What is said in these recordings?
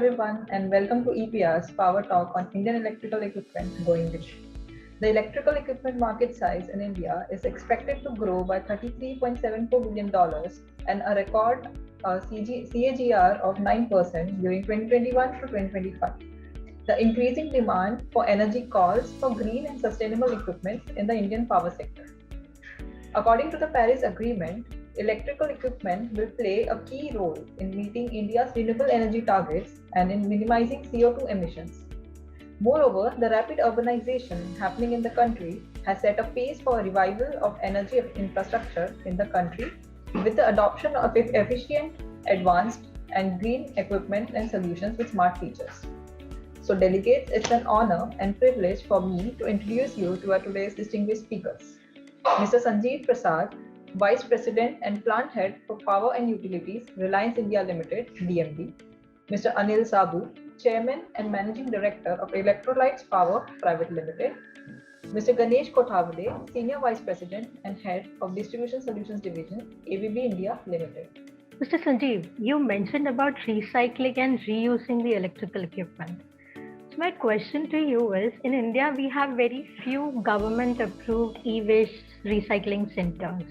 everyone, and welcome to EPR's Power Talk on Indian electrical equipment going digital. The electrical equipment market size in India is expected to grow by $33.74 billion and a record CAGR of 9% during 2021 to 2025. The increasing demand for energy calls for green and sustainable equipment in the Indian power sector. According to the Paris Agreement, electrical equipment will play a key role in meeting India's renewable energy targets and in minimizing CO2 emissions. Moreover, the rapid urbanization happening in the country has set a pace for a revival of energy infrastructure in the country with the adoption of efficient, advanced, and green equipment and solutions with smart features. So, delegates, it's an honor and privilege for me to introduce you to our today's distinguished speakers. Mr. Sanjeev Prasad, Vice President and Plant Head for Power and Utilities, Reliance India Limited, DMD. Mr. Anil Sabu, Chairman and Managing Director of Electrolytes Power Private Limited. Mr. Ganesh Kothavade, Senior Vice President and Head of Distribution Solutions Division, ABB India Limited. Mr. Sanjeev, you mentioned about recycling and reusing the electrical equipment. So my question to you is, in India, we have very few government-approved e-waste recycling centers.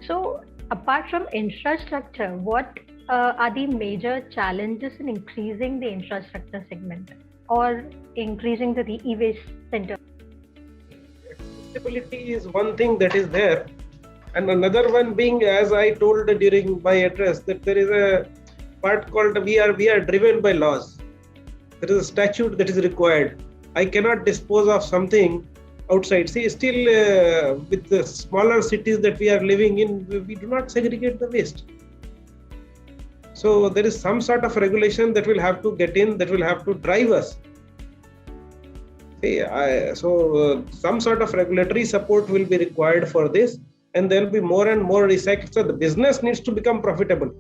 So apart from infrastructure, what are the major challenges in increasing the infrastructure segment or increasing the e-waste center? Accessibility is one thing that is there, and another one being, as I told during my address, that there is a part called we are driven by laws. There is a statute that is required. I cannot dispose of something outside. See, still with the smaller cities that we are living in, we do not segregate the waste. So there is some sort of regulation that will have to get in, that will have to drive us. See, some sort of regulatory support will be required for this, and there will be more and more recycling. So the business needs to become profitable.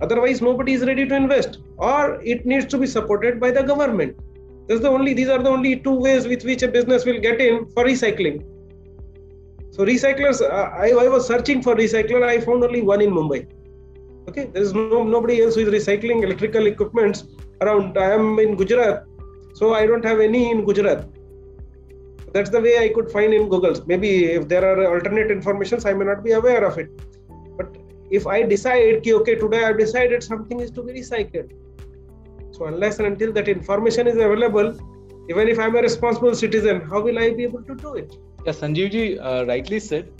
Otherwise, nobody is ready to invest, or it needs to be supported by the government. These are the only two ways with which a business will get in for recycling. So recyclers, I was searching for recycler. I found only one in Mumbai. Okay, there is nobody else who is recycling electrical equipments around. I am in Gujarat, so I don't have any in Gujarat. That's the way I could find in Google. Maybe if there are alternate informations, I may not be aware of it. But if I decide, okay, today I've decided something is to be recycled. So unless and until that information is available, even if I'm a responsible citizen, how will I be able to do it? Yeah, Sanjeev ji rightly said.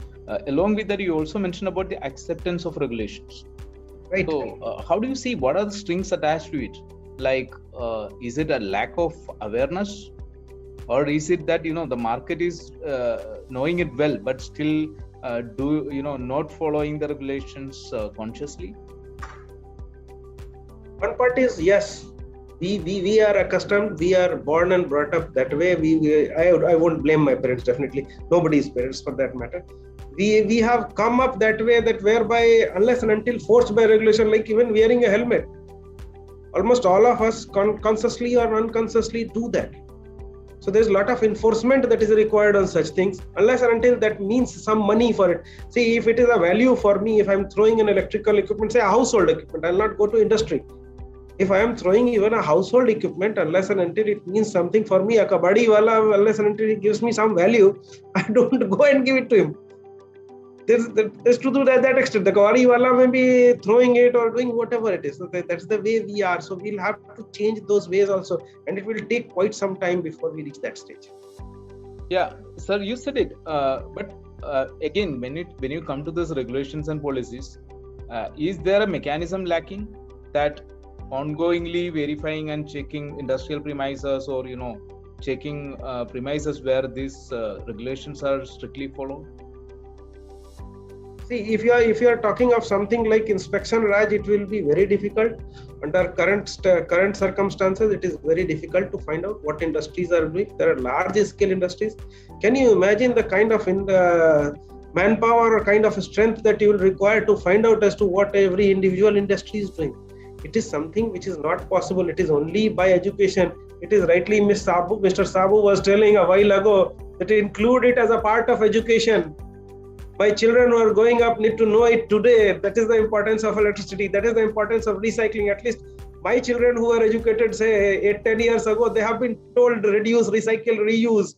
Along with that, you also mentioned about the acceptance of regulations. Right. So how do you see, what are the strings attached to it? Like, is it a lack of awareness? Or is it that, the market is knowing it well, but still not following the regulations consciously? One part is, yes, we are accustomed, we are born and brought up that way. I won't blame my parents, definitely. Nobody's parents for that matter. We have come up that way, that whereby unless and until forced by regulation, like even wearing a helmet, almost all of us consciously or unconsciously do that. So there's a lot of enforcement that is required on such things, unless and until that means some money for it. See, if it is a value for me, if I'm throwing an electrical equipment, say a household equipment, I'll not go to industry. If I am throwing even a household equipment, unless and until it means something for me, a kabadi wala, unless and until it gives me some value, I don't go and give it to him. There's to do that extent. The kabadi wala may be throwing it or doing whatever it is. So that's the way we are. So we'll have to change those ways also, and it will take quite some time before we reach that stage. Yeah, sir, you said it. But again, when you come to these regulations and policies, is there a mechanism lacking that ongoingly verifying and checking industrial premises, or checking premises where these regulations are strictly followed? See, if you are talking of something like inspection, Raj, it will be very difficult. Under current circumstances, it is very difficult to find out what industries are doing. There are large scale industries. Can you imagine the kind of manpower or kind of strength that you will require to find out as to what every individual industry is doing? It is something which is not possible. It is only by education. It is rightly Mr. Sabu was telling a while ago that include it as a part of education. My children who are growing up need to know it today. That is the importance of electricity. That is the importance of recycling. At least My children who are educated, say 8-10 years ago, they have been told reduce, recycle, reuse.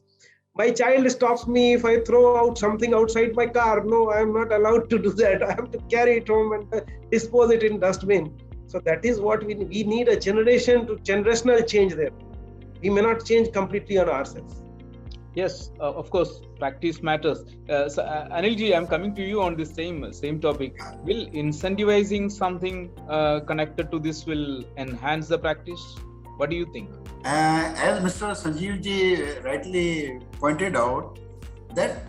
My child stops me if I throw out something outside my car. No, I am not allowed to do that. I have to carry it home and dispose it in dustbin. So that is what we need, a generational change there. We may not change completely on ourselves. Yes, of course, practice matters. So, Anilji, I'm coming to you on this same topic. Will incentivizing something connected to this will enhance the practice? What do you think? As Mr. Sanjeevji rightly pointed out, that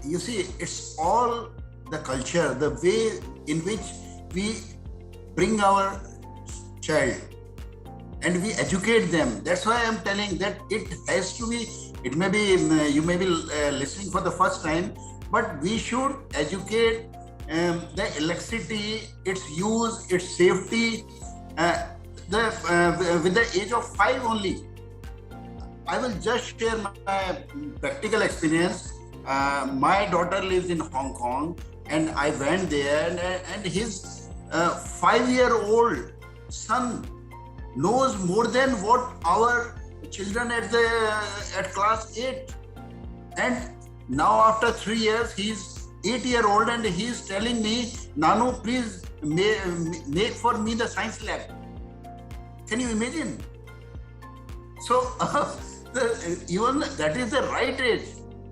you see, it's all the culture, the way in which we bring our child and we educate them. That's why I'm telling that it has to be. It may be, you may be listening for the first time, but we should educate the electricity, its use, its safety, with the age of 5 only. I will just share my practical experience. My daughter lives in Hong Kong, and I went there, and his 5-year-old son knows more than what our children at class 8, and now after 3 years he's 8-year-old and he's telling me, Nanu, please make for me the science lab. Can you imagine? So even that is the right age.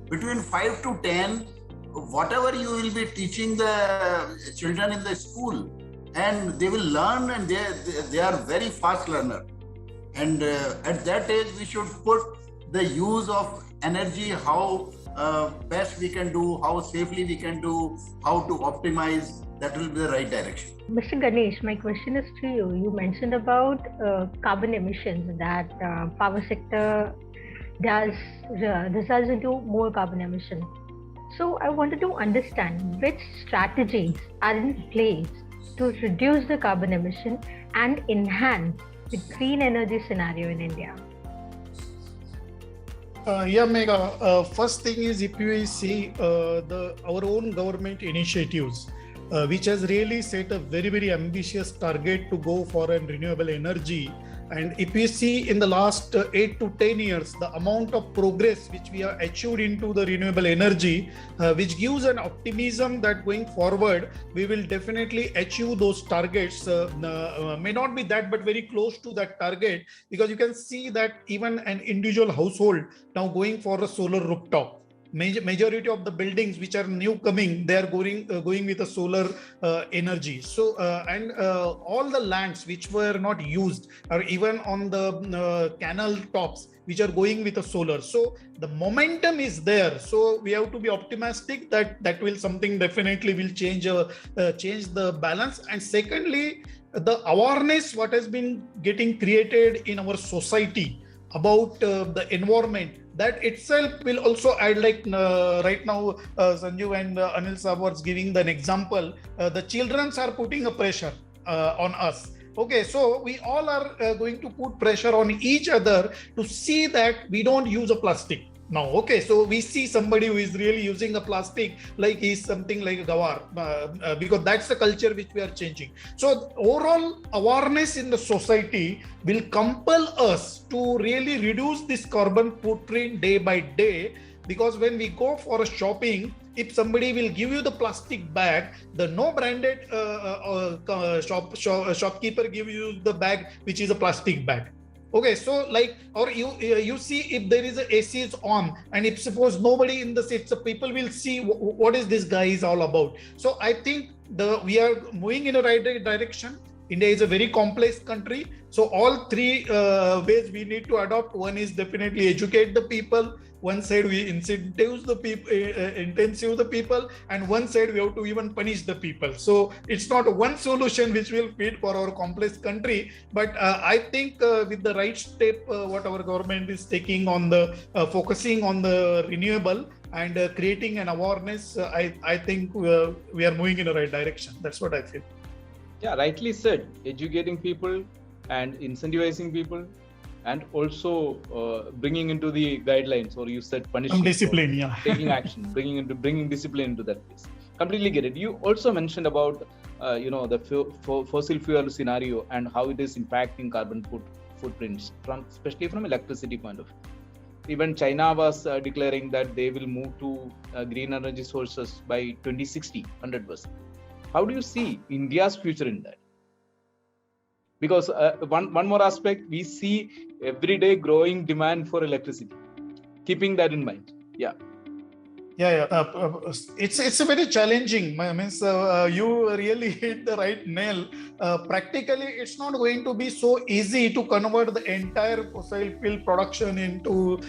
Between 5 to 10, whatever you will be teaching the children in the school, and they will learn, and they are very fast learner. And at that age, we should put the use of energy, how best we can do, how safely we can do, how to optimize. That will be the right direction. Mr. Ganesh, my question is to you. You mentioned about carbon emissions, that power sector does results into more carbon emission. So I wanted to understand which strategies are in place to reduce the carbon emission and enhance the green energy scenario in India. Yeah, Megha. First thing is, if we see our own government initiatives, which has really set a very, very ambitious target to go for an renewable energy. And if we see in the last 8 to 10 years, the amount of progress which we have achieved into the renewable energy, which gives an optimism that going forward, we will definitely achieve those targets. May not be that, but very close to that target, because you can see that even an individual household now going for a solar rooftop. Majority of the buildings which are new coming, they are going with a solar energy. So and all the lands which were not used, or even on the canal tops, which are going with a solar. So the momentum is there. So we have to be optimistic that will something definitely will change the balance. And secondly, the awareness what has been getting created in our society about the environment, that itself will also add, like right now Sanju and Anil Sahab was giving an example. The children are putting a pressure on us. Okay, so we all are going to put pressure on each other to see that we don't use a plastic now. Okay, so we see somebody who is really using a plastic like he's something like a gawar, because that's the culture which we are changing. So overall awareness in the society will compel us to really reduce this carbon footprint day by day, because when we go for a shopping, if somebody will give you the plastic bag, the no branded shopkeeper give you the bag which is a plastic bag. Okay, so like, or you see if there is a AC is on, and if suppose nobody in the seat, so people will see what is this guy is all about. So I think we are moving in the right direction. India is a very complex country. So all three ways we need to adopt. One is definitely educate the people. One side we intensive the people, and one side we have to even punish the people. So it's not one solution which will fit for our complex country. But I think with the right step, what our government is taking on the focusing on the renewable and creating an awareness, I think we are moving in the right direction. That's what I feel. Yeah, rightly said. Educating people and incentivizing people, and also bringing into the guidelines, or you said punishing, discipline, yeah. Taking action, bringing discipline into that place. Completely get it. You also mentioned about the fossil fuel scenario and how it is impacting carbon footprints, especially from electricity point of view. Even China was declaring that they will move to green energy sources by 2060, 100%. How do you see India's future in that? Because one more aspect, we see everyday growing demand for electricity. Keeping that in mind, it's a very challenging. You really hit the right nail. Practically, it's not going to be so easy to convert the entire fossil fuel production into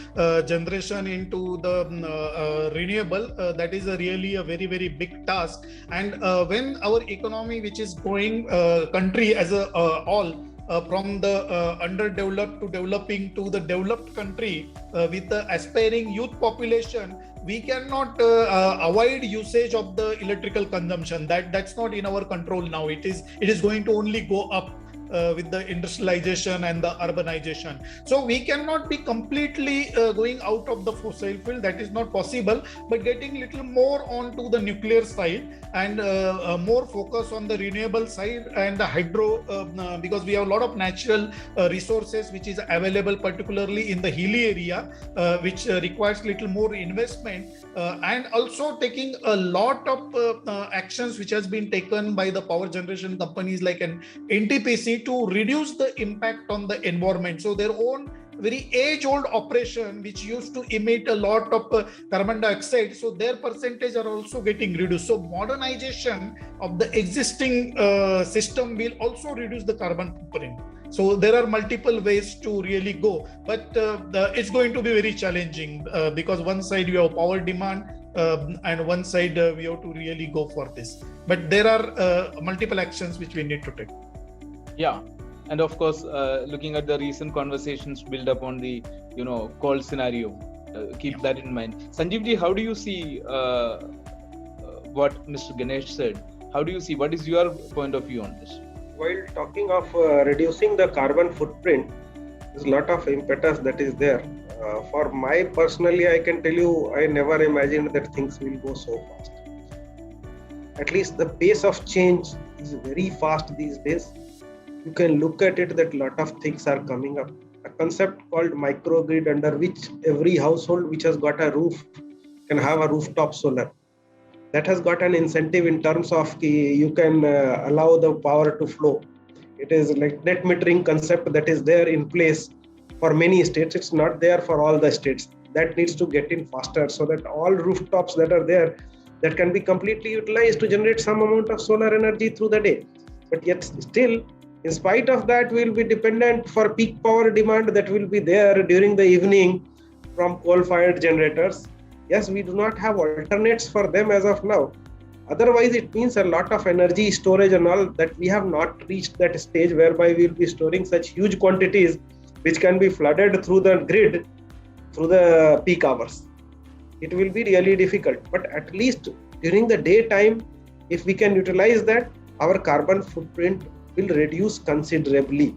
generation into the renewable. That is really a very, very big task. And when our economy, which is growing country as a all, from the underdeveloped to developing to the developed country with the aspiring youth population, we cannot avoid usage of the electrical consumption. That's not in our control now. It is going to only go up with the industrialization and the urbanization. So we cannot be completely going out of the fossil fuel. That is not possible. But getting little more onto the nuclear side and more focus on the renewable side and the hydro, because we have a lot of natural resources which is available, particularly in the hilly area, which requires little more investment, and also taking a lot of actions which has been taken by the power generation companies like an NTPC to reduce the impact on the environment. So their own very age-old operation which used to emit a lot of carbon dioxide, so their percentage are also getting reduced. So modernization of the existing system will also reduce the carbon footprint. So there are multiple ways to really go, but it's going to be very challenging because one side you have power demand and one side we have to really go for this. But there are multiple actions which we need to take. Yeah, and of course, looking at the recent conversations built up on the coal scenario, keep that in mind. Sanjeevji, how do you see what Mr. Ganesh said? How do you see? What is your point of view on this? While talking of reducing the carbon footprint, there's a lot of impetus that is there. For my personally, I can tell you, I never imagined that things will go so fast. At least the pace of change is very fast these days. You can look at it that a lot of things are coming up. A concept called microgrid, under which every household which has got a roof can have a rooftop solar. That has got an incentive in terms of you can allow the power to flow. It is like net metering concept that is there in place for many states. It's not there for all the states. That needs to get in faster so that all rooftops that are there, that can be completely utilized to generate some amount of solar energy through the day. But yet still, in spite of that, we will be dependent for peak power demand that will be there during the evening from coal-fired generators. Yes, we do not have alternates for them as of now. Otherwise, it means a lot of energy storage and all that we have not reached that stage whereby we will be storing such huge quantities which can be flooded through the grid through the peak hours. It will be really difficult. But at least during the daytime, if we can utilize that, our carbon footprint will reduce considerably.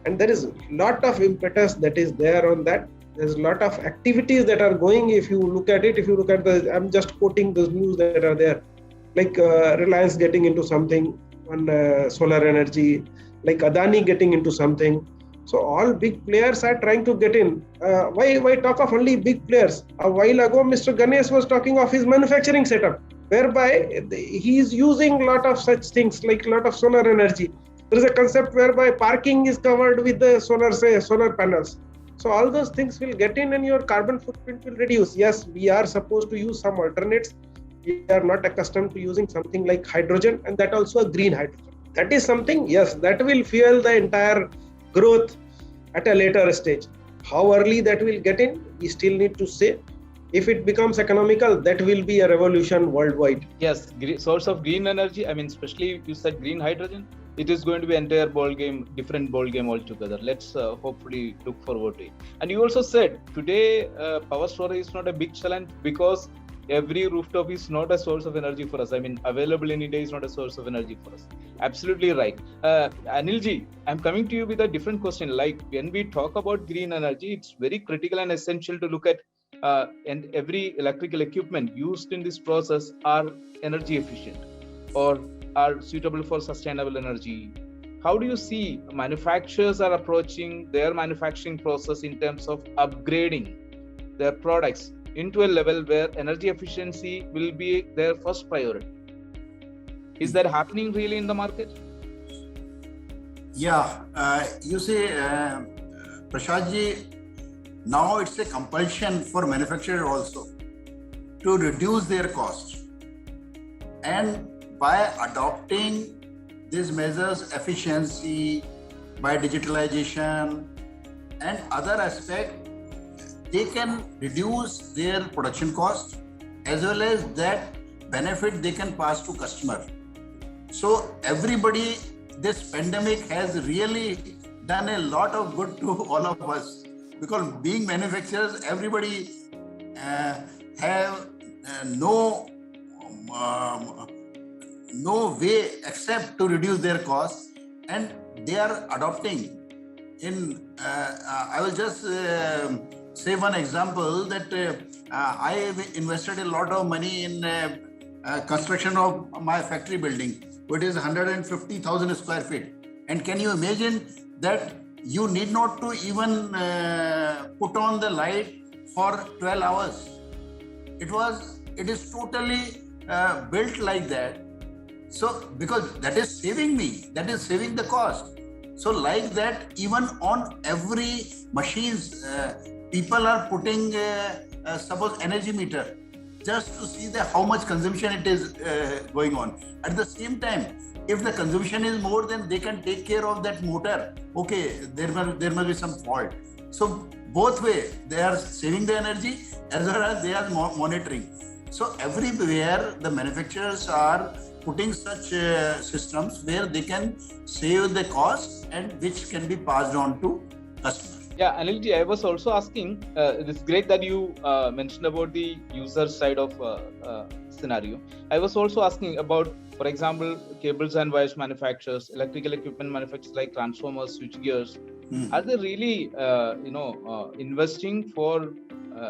And there is a lot of impetus that is there on that. There's a lot of activities that are going. If you look at it, I'm just quoting those news that are there, like Reliance getting into something on solar energy, like Adani getting into something. So all big players are trying to get in. Why talk of only big players? A while ago, Mr. Ganesh was talking of his manufacturing setup, whereby he is using a lot of such things like a lot of solar energy. There is a concept whereby parking is covered with the solar panels. So all those things will get in and your carbon footprint will reduce. Yes, we are supposed to use some alternates. We are not accustomed to using something like hydrogen, and that also a green hydrogen. That is something, yes, that will fuel the entire growth at a later stage. How early that will get in, we still need to say. If it becomes economical, that will be a revolution worldwide. Yes, source of green energy. I mean, especially you said green hydrogen. It is going to be entire ball game, different ball game altogether. Let's hopefully look forward to it. And you also said today power storage is not a big challenge because every rooftop is not a source of energy for us. I mean, available any day is not a source of energy for us. Absolutely right. Anilji, I'm coming to you with a different question. Like when we talk about green energy, it's very critical and essential to look at and every electrical equipment used in this process are energy efficient or are suitable for sustainable energy. How do you see manufacturers are approaching their manufacturing process in terms of upgrading their products into a level where energy efficiency will be their first priority? Is that happening really in the market? Yeah, you see, Prashad ji, now it's a compulsion for manufacturer also to reduce their cost. And by adopting these measures, efficiency, by digitalization and other aspects, they can reduce their production cost as well as that benefit they can pass to customer. So everybody, this pandemic has really done a lot of good to all of us, because being manufacturers, everybody have no way except to reduce their costs, and they are adopting. I will just say one example that I have invested a lot of money in construction of my factory building, which is 150,000 square feet. And can you imagine that you need not to even put on the light for 12 hours. It is totally built like that. So because that is saving me, that is saving the cost. So like that, even on every machines, people are putting suppose energy meter just to see how much consumption it is going on. At the same time, if the consumption is more, then they can take care of that motor. Okay, there must be some fault. So both way, they are saving the energy as well as they are monitoring. So everywhere the manufacturers are putting such systems where they can save the cost and which can be passed on to customers. Yeah, Anilji, I was also asking, it's great that you mentioned about the user side of scenario. I was also asking about, for example, cables and wires manufacturers, electrical equipment manufacturers like transformers, switch gears. Are they really, investing for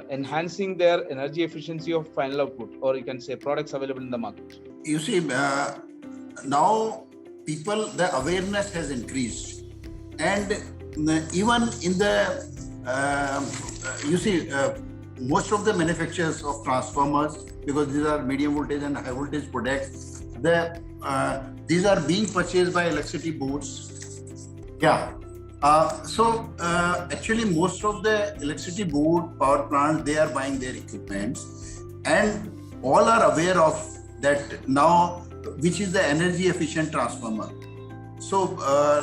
enhancing their energy efficiency of final output, or you can say products available in the market? You see, now the awareness has increased, and even in the, most of the manufacturers of transformers, because these are medium voltage and high voltage products, these are being purchased by electricity boards. Yeah. Actually, most of the electricity board power plant, they are buying their equipment, and all are aware of that now, which is the energy efficient transformer. So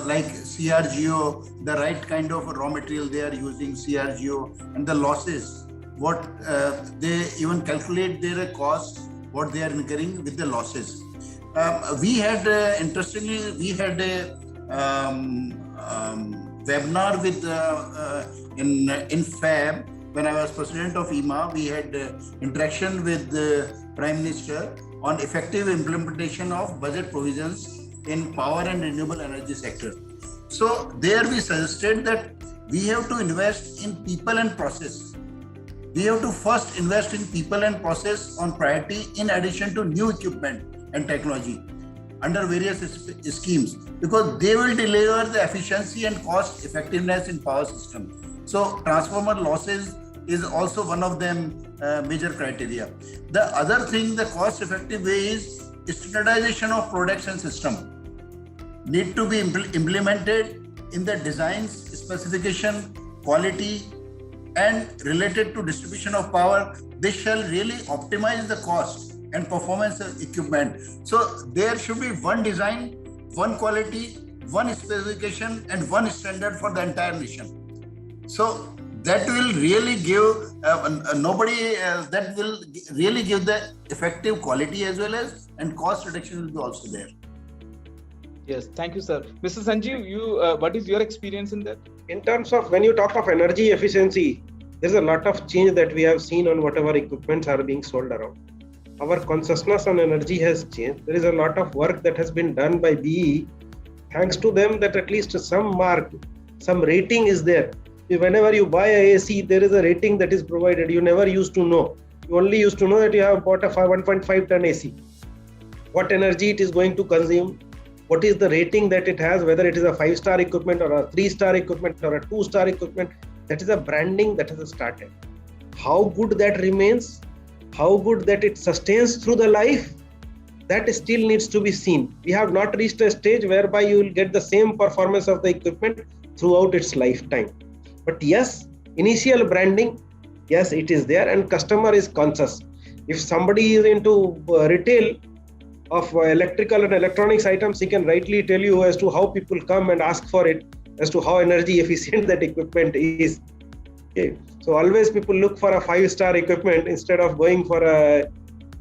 like CRGO, the right kind of raw material they are using, CRGO, and the losses, what they even calculate their cost, what they are incurring with the losses. We had, interestingly, we had a webinar with in Fab. When I was president of IEEMA, we had interaction with the Prime Minister on effective implementation of budget provisions in power and renewable energy sector. So there we suggested that we have to invest in people and process. We have to first invest in people and process on priority in addition to new equipment and technology under various schemes, because they will deliver the efficiency and cost effectiveness in power system. So transformer losses is also one of them major criteria. The other thing, the cost effective way is standardization of products and system need to be implemented in the designs, specification, quality, and related to distribution of power. This shall really optimize the cost and performance of equipment. So there should be one design, one quality, one specification, and one standard for the entire nation. So that will really give that will really give the effective quality as well as, and cost reduction will be also there. Yes, thank you, sir. Mr. Sanjeev, what is your experience in that? In terms of when you talk of energy efficiency, there's a lot of change that we have seen on whatever equipments are being sold around. Our consciousness on energy has changed. There is a lot of work that has been done by BE. Thanks to them, that at least some mark, some rating is there. Whenever you buy a AC, there is a rating that is provided. You never used to know. You only used to know that you have bought a 1.5 ton AC. what energy it is going to consume, what is the rating that it has, whether it is a 5-star equipment or a 3-star equipment or a 2-star equipment. That is a branding that has started. How good that remains, how good that it sustains through the life, that still needs to be seen. We have not reached a stage whereby you will get the same performance of the equipment throughout its lifetime. But yes, initial branding, yes, it is there, and customer is conscious. If somebody is into retail of electrical and electronics items, he can rightly tell you as to how people come and ask for it, as to how energy efficient that equipment is. Okay. So always people look for a 5-star equipment instead of going for a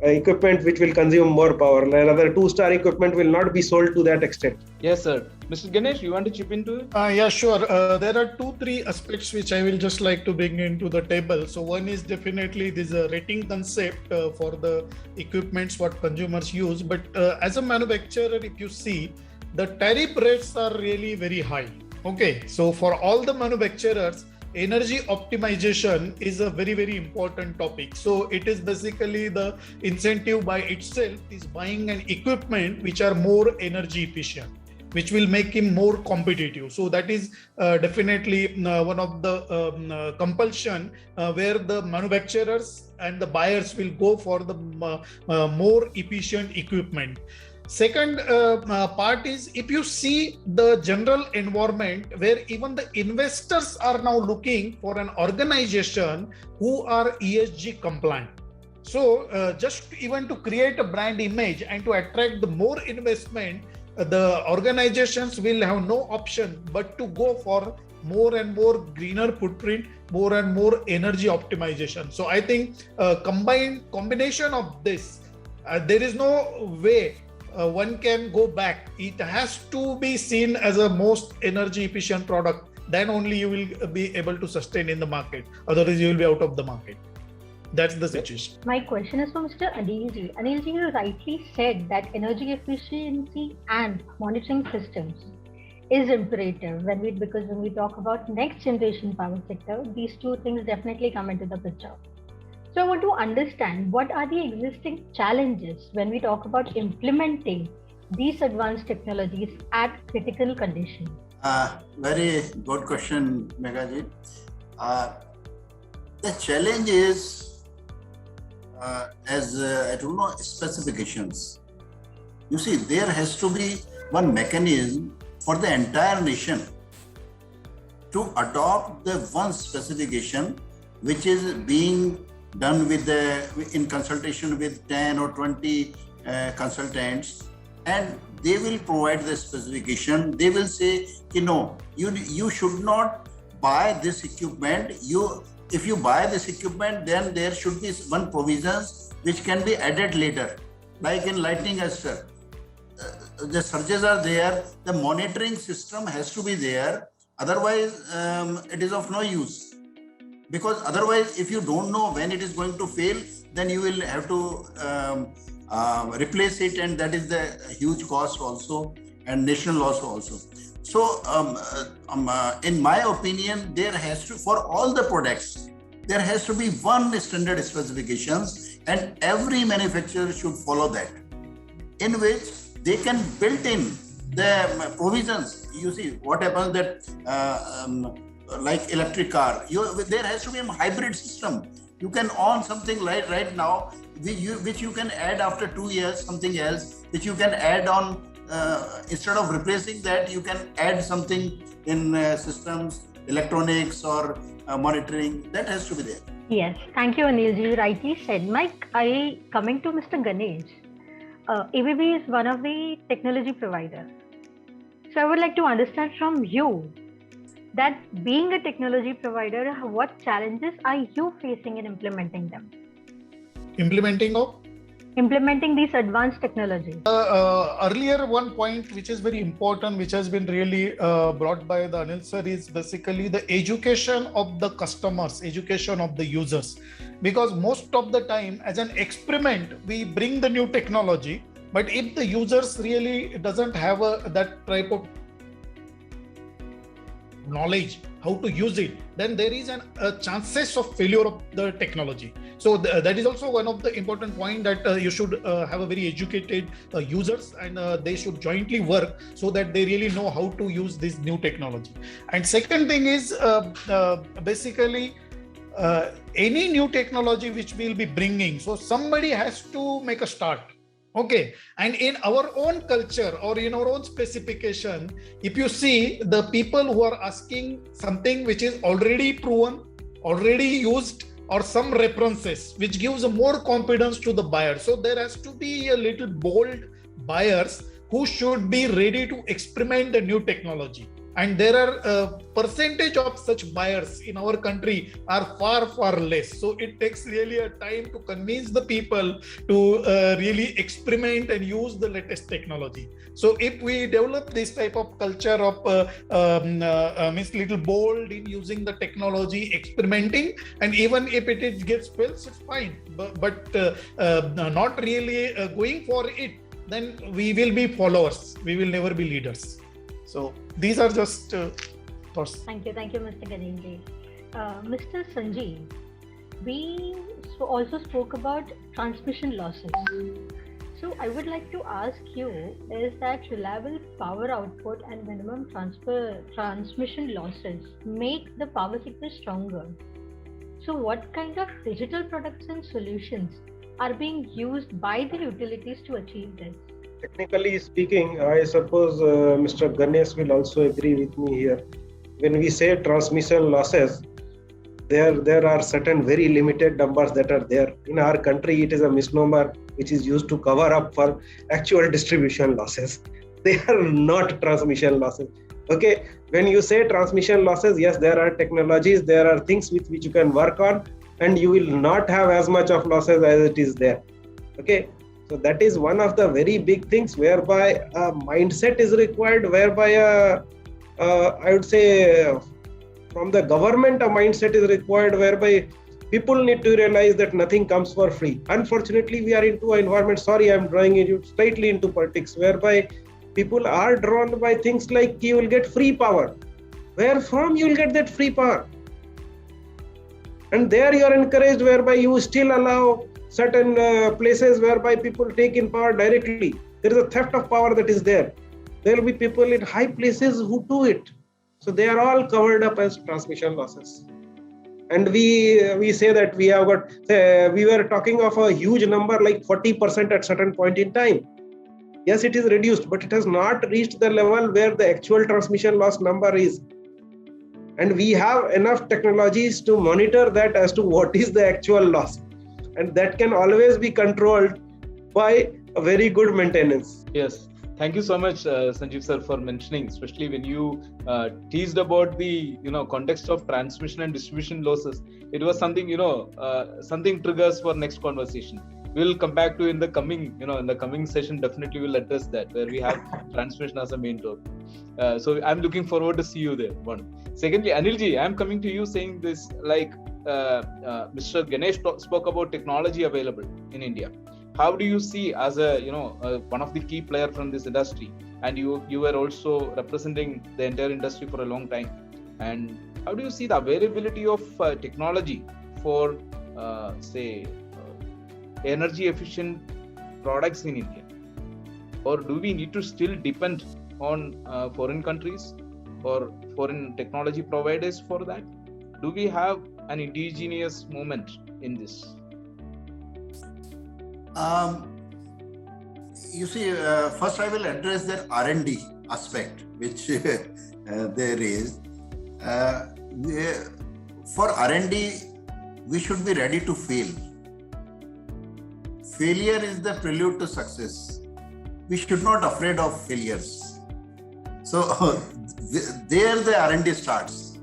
equipment which will consume more power. Another 2-star equipment will not be sold to that extent. Yes, sir. Mr. Ganesh, you want to chip into it? Yeah, sure. There are 2-3 aspects which I will just like to bring into the table. So one is definitely this rating concept for the equipments what consumers use. But as a manufacturer, if you see, the tariff rates are really very high. Okay, so for all the manufacturers, energy optimization is a very, very important topic. So it is basically the incentive by itself is buying an equipment which are more energy efficient, which will make him more competitive. So that is definitely one of the compulsion where the manufacturers and the buyers will go for the more efficient equipment. Second part is, if you see the general environment where even the investors are now looking for an organization who are ESG compliant. So just even to create a brand image and to attract the more investment, the organizations will have no option but to go for more and more greener footprint, more and more energy optimization. So I think combination of this, there is no way one can go back. It has to be seen as a most energy efficient product. Then only you will be able to sustain in the market. Otherwise, you will be out of the market. That's the situation. My question is for Mr. Anilji. Anilji, you rightly said that energy efficiency and monitoring systems is imperative because when we talk about next generation power sector, these two things definitely come into the picture. So I want to understand what are the existing challenges when we talk about implementing these advanced technologies at critical conditions. Very good question, Meghaji. The challenge is, I don't know, specifications. You see, there has to be one mechanism for the entire nation to adopt the one specification which is being done in consultation with 10 or 20 consultants, and they will provide the specification. They will say, you should not buy this equipment. If you buy this equipment, then there should be one provisions which can be added later, like in lightning arrestor. The surges are there. The monitoring system has to be there. Otherwise, it is of no use. Because otherwise, if you don't know when it is going to fail, then you will have to replace it, and that is the huge cost also and national loss also. So, in my opinion, there has to, for all the products, there has to be one standard specifications, and every manufacturer should follow that, in which they can build in the provisions. You see what happens that like electric car, there has to be a hybrid system. You can own something like right now, which you can add after 2 years, something else, which you can add on, instead of replacing that, you can add something in systems, electronics or monitoring. That has to be there. Yes, thank you, Anilji. You rightly said. Mike, coming to Mr. Ganesh, ABB is one of the technology providers. So I would like to understand from you that being a technology provider, what challenges are you facing in implementing them? Implementing these advanced technologies. Earlier, one point which is very important, which has been really brought by the Anil sir, is basically the education of the customers, education of the users. Because most of the time, as an experiment, we bring the new technology, but if the users really doesn't have that type of knowledge how to use it, then there is a chances of failure of the technology. So that is also one of the important point that you should have a very educated users, and they should jointly work so that they really know how to use this new technology. And second thing is basically any new technology which we'll be bringing, so somebody has to make a start. Okay, and in our own culture or in our own specification, if you see the people who are asking something which is already proven, already used, or some references, which gives more confidence to the buyer. So there has to be a little bold buyers who should be ready to experiment the new technology. And there are a percentage of such buyers in our country are far less. So it takes really a time to convince the people to really experiment and use the latest technology. So if we develop this type of culture of means little bold in using the technology, experimenting, and even if it gets failed, it's fine. But not really going for it, then we will be followers. We will never be leaders. So these are just thoughts. Thank you, Mr. Ganeshji. Mr. Sanjeev, we also spoke about transmission losses. So I would like to ask you, is that reliable power output and minimum transmission losses make the power sector stronger? So what kind of digital products and solutions are being used by the utilities to achieve this? Technically speaking, I suppose Mr. Ganesh will also agree with me here. When we say transmission losses, there are certain very limited numbers that are there. In our country, it is a misnomer which is used to cover up for actual distribution losses. They are not transmission losses. Okay, when you say transmission losses, yes, there are technologies, there are things with which you can work on, and you will not have as much of losses as it is there. Okay. So that is one of the very big things whereby a mindset is required, whereby I would say from the government a mindset is required, whereby people need to realize that nothing comes for free. Unfortunately, we are into an environment, sorry, I'm drawing it slightly into politics, whereby people are drawn by things like you will get free power. Where from you will get that free power? And there you are encouraged, whereby you still allow certain places whereby people take in power directly. There is a theft of power that is there. There will be people in high places who do it. So they are all covered up as transmission losses. And we say that we have got, we were talking of a huge number like 40% at certain point in time. Yes, it is reduced, but it has not reached the level where the actual transmission loss number is. And we have enough technologies to monitor that as to what is the actual loss. And that can always be controlled by a very good maintenance. Yes. Thank you so much, Sanjeev sir, for mentioning, especially when you teased about the context of transmission and distribution losses. It was something something triggers for next conversation. We'll come back to in the coming session. Definitely, we'll address that where we have transmission as a main topic. So I'm looking forward to see you there. One. Secondly, Anilji, I'm coming to you saying this like Mr. Ganesh spoke about technology available in India. How do you see as a one of the key player from this industry, and you were also representing the entire industry for a long time, and how do you see the availability of technology for say energy efficient products in India, or do we need to still depend on foreign countries or foreign technology providers for that? Do we have an indigenous movement in this? You see, first I will address that R&D aspect which there is. For R&D, we should be ready to fail. Failure is the prelude to success. We should not be afraid of failures. So there the R&D starts.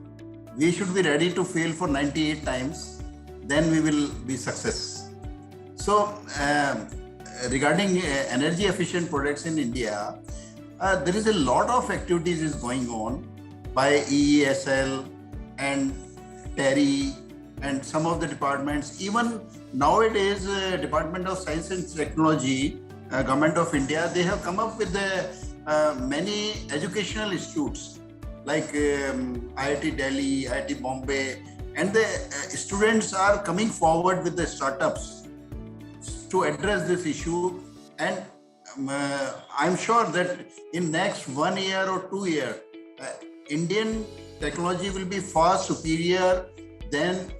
We should be ready to fail for 98 times, then we will be success. So regarding energy efficient products in India, there is a lot of activities is going on by EESL and TERI and some of the departments. Even nowadays, Department of Science and Technology, Government of India, they have come up with many educational institutes like IIT Delhi, IIT Bombay, and the students are coming forward with the startups to address this issue. And I'm sure that in next 1 year or 2 years, Indian technology will be far superior than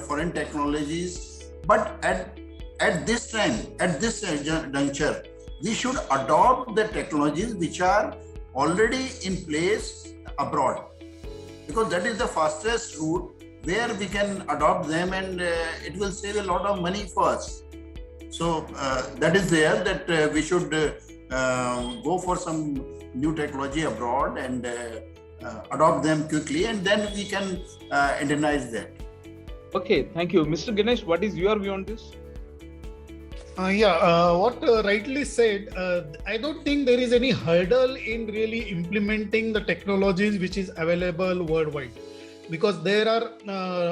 foreign technologies. But at this time, at this juncture, we should adopt the technologies which are already in place abroad, because that is the fastest route where we can adopt them, and it will save a lot of money for us. So that is there, that we should go for some new technology abroad and adopt them quickly, and then we can Indianize that. Okay, thank you. Mr. Ganesh, what is your view on this? What rightly said, I don't think there is any hurdle in really implementing the technologies which is available worldwide, because there are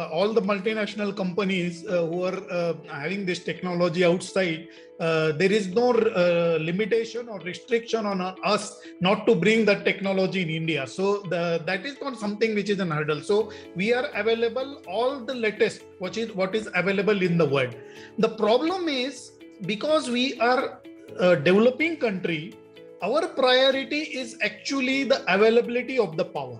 all the multinational companies who are having this technology outside. There is no limitation or restriction on us not to bring that technology in India. So that is not something which is an hurdle. So we are available all the latest, what is available in the world. The problem is, because we are a developing country, our priority is actually the availability of the power.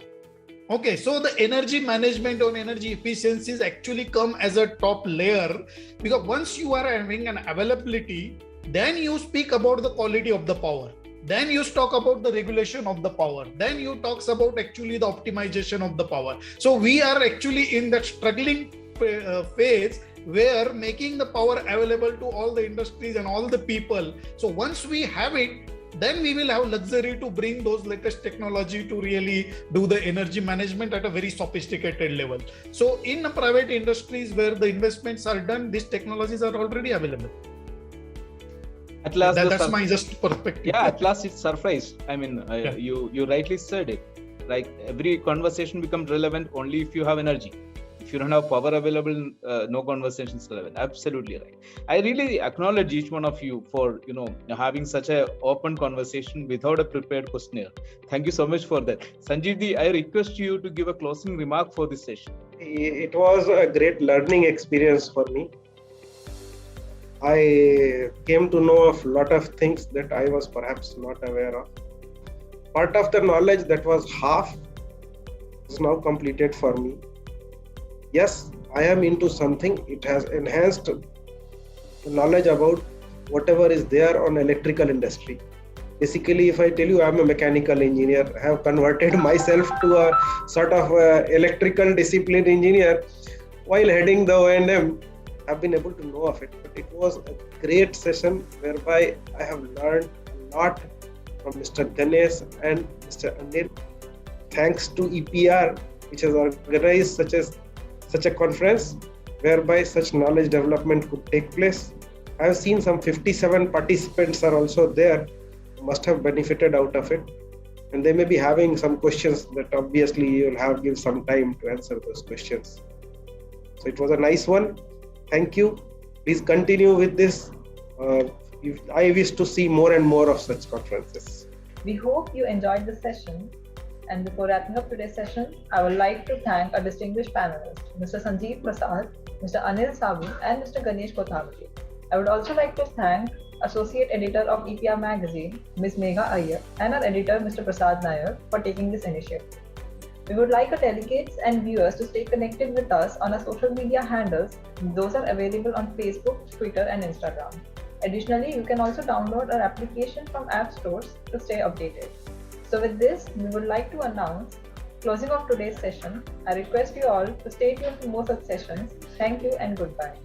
Okay, so the energy management on energy efficiencies actually come as a top layer, because once you are having an availability, then you speak about the quality of the power. Then you talk about the regulation of the power. Then you talk about actually the optimization of the power. So we are actually in that struggling phase where making the power available to all the industries and all the people. So once we have it, then we will have luxury to bring those latest technology to really do the energy management at a very sophisticated level. So in the private industries where the investments are done, these technologies are already available. At last, that's my just perspective. Yeah, at last it's surprised. I mean, you rightly said it. Like every conversation becomes relevant only if you have energy. If you don't have power available, no conversation is relevant. Absolutely right. I really acknowledge each one of you for having such an open conversation without a prepared questionnaire. Thank you so much for that. Sanjeev Ji, I request you to give a closing remark for this session. It was a great learning experience for me. I came to know of a lot of things that I was perhaps not aware of. Part of the knowledge that was half is now completed for me. Yes, I am into something. It has enhanced the knowledge about whatever is there on electrical industry. Basically, if I tell you I'm a mechanical engineer, I have converted myself to a sort of electrical discipline engineer while heading the O&M. I've been able to know of it. But it was a great session whereby I have learned a lot from Mr. Ganesh and Mr. Anil. Thanks to EPR, which has organized such a conference whereby such knowledge development could take place. I have seen some 57 participants are also there, must have benefited out of it. And they may be having some questions that obviously you'll have give some time to answer those questions. So it was a nice one. Thank you. Please continue with this. I wish to see more and more of such conferences. We hope you enjoyed the session. And before wrapping up today's session, I would like to thank our distinguished panelists, Mr. Sanjeev Prasad, Mr. Anil Sabu, and Mr. Ganesh Kothawade. I would also like to thank Associate Editor of EPR Magazine, Ms. Megha Iyer, and our editor, Mr. Prasad Nair, for taking this initiative. We would like our delegates and viewers to stay connected with us on our social media handles. Those are available on Facebook, Twitter, and Instagram. Additionally, you can also download our application from app stores to stay updated. So with this, we would like to announce closing of today's session. I request you all to stay tuned for more such sessions. Thank you and goodbye.